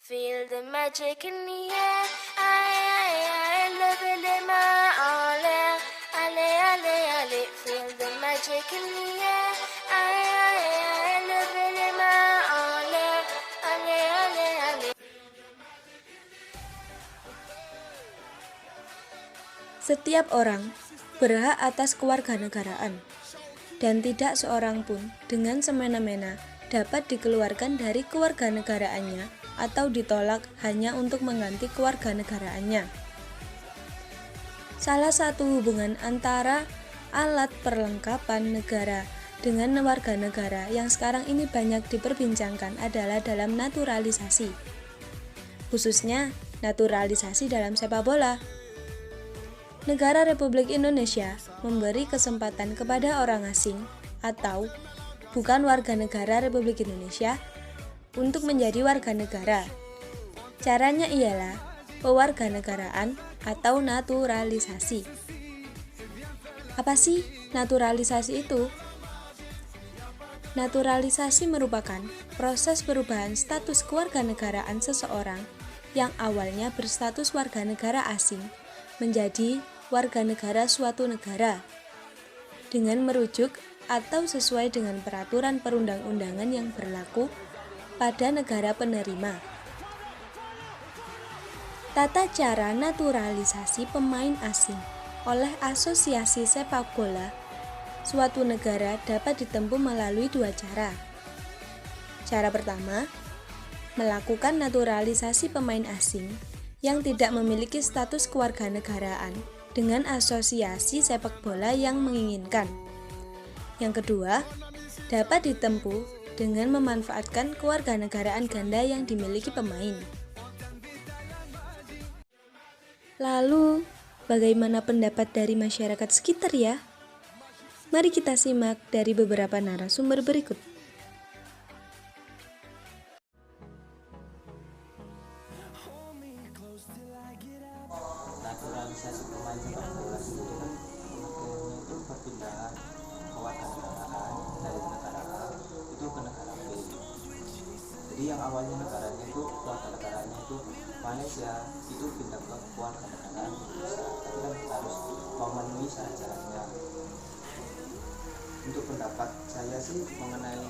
Feel the magic in the air. I love it in my all air. Ale, ale, ale. Feel the magic in the air. I love it in my all air. Ale, ale, ale. Setiap orang berhak atas kewarganegaraan, dan tidak seorang pun dengan semena-mena dapat dikeluarkan dari kewarganegaraannya atau ditolak hanya untuk mengganti kewarganegaraannya. Salah satu hubungan antara alat perlengkapan negara dengan warga negara yang sekarang ini banyak diperbincangkan adalah dalam naturalisasi, khususnya naturalisasi dalam sepak bola. Negara Republik Indonesia memberi kesempatan kepada orang asing atau bukan warga negara Republik Indonesia untuk menjadi warga negara. Caranya ialah pewarganegaraan atau naturalisasi. Apa sih naturalisasi itu? Naturalisasi merupakan proses perubahan status kewarganegaraan seseorang yang awalnya berstatus warga negara asing menjadi warga negara suatu negara dengan merujuk atau sesuai dengan peraturan perundang-undangan yang berlaku pada negara penerima. Tata cara naturalisasi pemain asing oleh Asosiasi Sepak Bola suatu negara dapat ditempuh melalui dua cara. Cara pertama, melakukan naturalisasi pemain asing yang tidak memiliki status kewarganegaraan dengan asosiasi sepak bola yang menginginkan. Yang kedua, dapat ditempuh dengan memanfaatkan kewarganegaraan ganda yang dimiliki pemain. Lalu, bagaimana pendapat dari masyarakat sekitar ya? Mari kita simak dari beberapa narasumber berikut. Naturalisasi pemain sepak bola sendiri kan pengertiannya itu perpindahan kewarganegaraan dari negara A itu ke negara B. Jadi yang awalnya negaranya itu kewarganegaraannya itu Malaysia itu pindah ke kewarganegaraan Indonesia, tapi kan harus memenuhi syarat-syaratnya. Untuk pendapat saya sih mengenai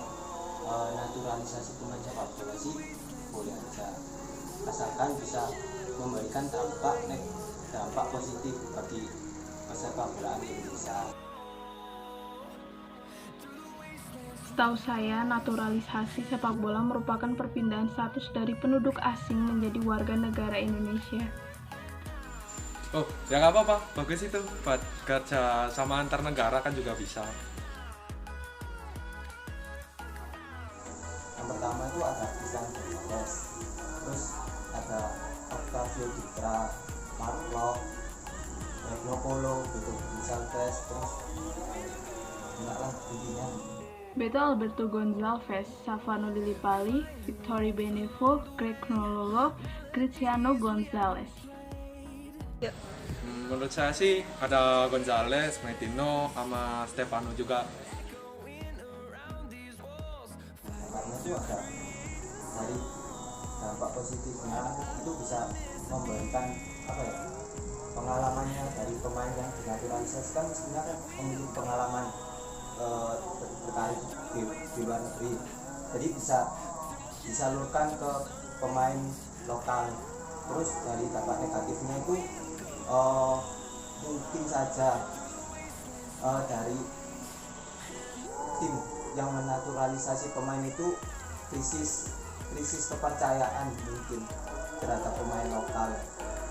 naturalisasi pemain sepak bola sih boleh aja, asalkan bisa memberikan dampak positif bagi sepak bola Indonesia. Setahu saya, naturalisasi sepak bola merupakan perpindahan status dari penduduk asing menjadi warga negara Indonesia. Oh, ya nggak apa-apa, bagus itu buat kerja sama antar negara kan juga bisa. Yang pertama itu ada Isan Gonzalez, terus ada Octavio Dutra, Mark Locke, Regno Polo, gitu, Gonzalez, terus enggak lah intinya. Beto Alberto Gonçalves, Savano Lillipali, Victory Benevo, Greg Nololo, Cristiano Gonzalez. Menurut saya sih ada Gonzalez, Metino, sama Stefano juga. Karena itu ada dari dampak positifnya itu bisa memberikan pengalamannya dari pemain yang dinaturalisasi kan mestinya kan memiliki pengalaman berkarir di luar negeri, jadi bisa disalurkan ke pemain lokal. Terus dari dampak negatifnya itu mungkin saja dari tim yang menaturalisasi pemain itu krisis kepercayaan mungkin terhadap pemain lokal,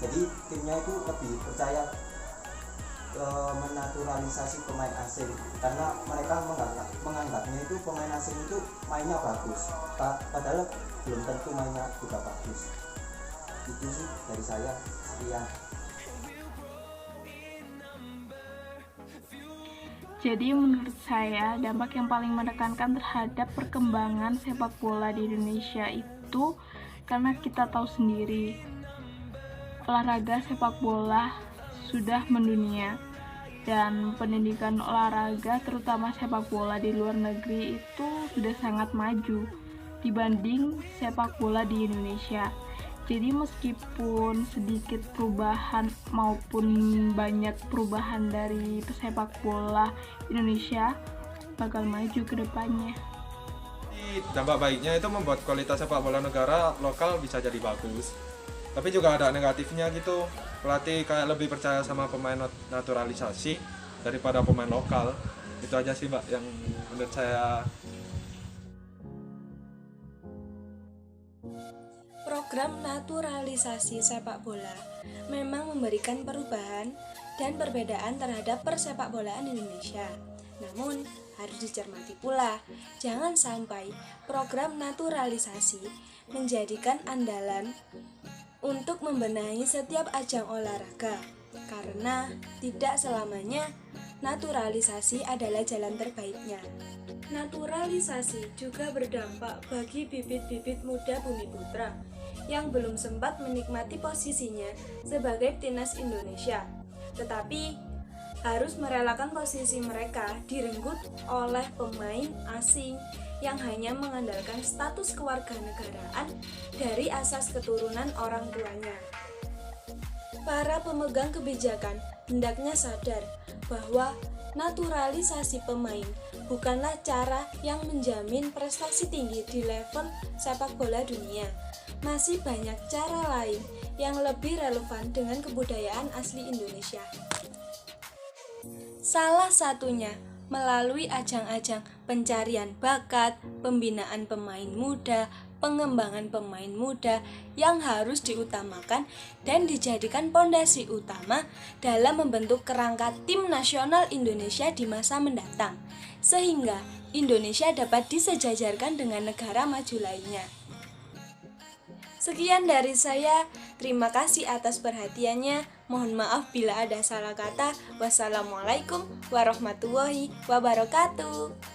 jadi timnya itu lebih percaya menaturalisasi pemain asing karena mereka menganggapnya itu pemain asing itu mainnya bagus, padahal belum tentu mainnya juga bagus. Itu sih dari saya. Sekian. Jadi menurut saya, dampak yang paling menekankan terhadap perkembangan sepak bola di Indonesia itu karena kita tahu sendiri, olahraga sepak bola sudah mendunia dan pendidikan olahraga terutama sepak bola di luar negeri itu sudah sangat maju dibanding sepak bola di Indonesia. Jadi meskipun sedikit perubahan maupun banyak perubahan dari pesepak bola Indonesia bakal maju ke depannya. Dampak baiknya itu membuat kualitas sepak bola negara lokal bisa jadi bagus. Tapi juga ada negatifnya gitu. Pelatih kayak lebih percaya sama pemain naturalisasi daripada pemain lokal. Itu aja sih Mbak yang menurut saya. Program naturalisasi sepak bola memang memberikan perubahan dan perbedaan terhadap persepak bolaan Indonesia. Namun, harus dicermati pula, jangan sampai program naturalisasi menjadikan andalan untuk membenahi setiap ajang olahraga, karena tidak selamanya naturalisasi adalah jalan terbaiknya. Naturalisasi juga berdampak bagi bibit-bibit muda Bumiputra yang belum sempat menikmati posisinya sebagai timnas Indonesia, tetapi harus merelakan posisi mereka direnggut oleh pemain asing yang hanya mengandalkan status kewarganegaraan dari asas keturunan orang tuanya. Para pemegang kebijakan hendaknya sadar bahwa naturalisasi pemain bukanlah cara yang menjamin prestasi tinggi di level sepak bola dunia. Masih banyak cara lain yang lebih relevan dengan kebudayaan asli Indonesia. Salah satunya melalui ajang-ajang pencarian bakat, pembinaan pemain muda, pengembangan pemain muda yang harus diutamakan dan dijadikan pondasi utama dalam membentuk kerangka tim nasional Indonesia di masa mendatang, sehingga Indonesia dapat disejajarkan dengan negara maju lainnya. Sekian dari saya, terima kasih atas perhatiannya. Mohon maaf bila ada salah kata. Wassalamualaikum warahmatullahi wabarakatuh.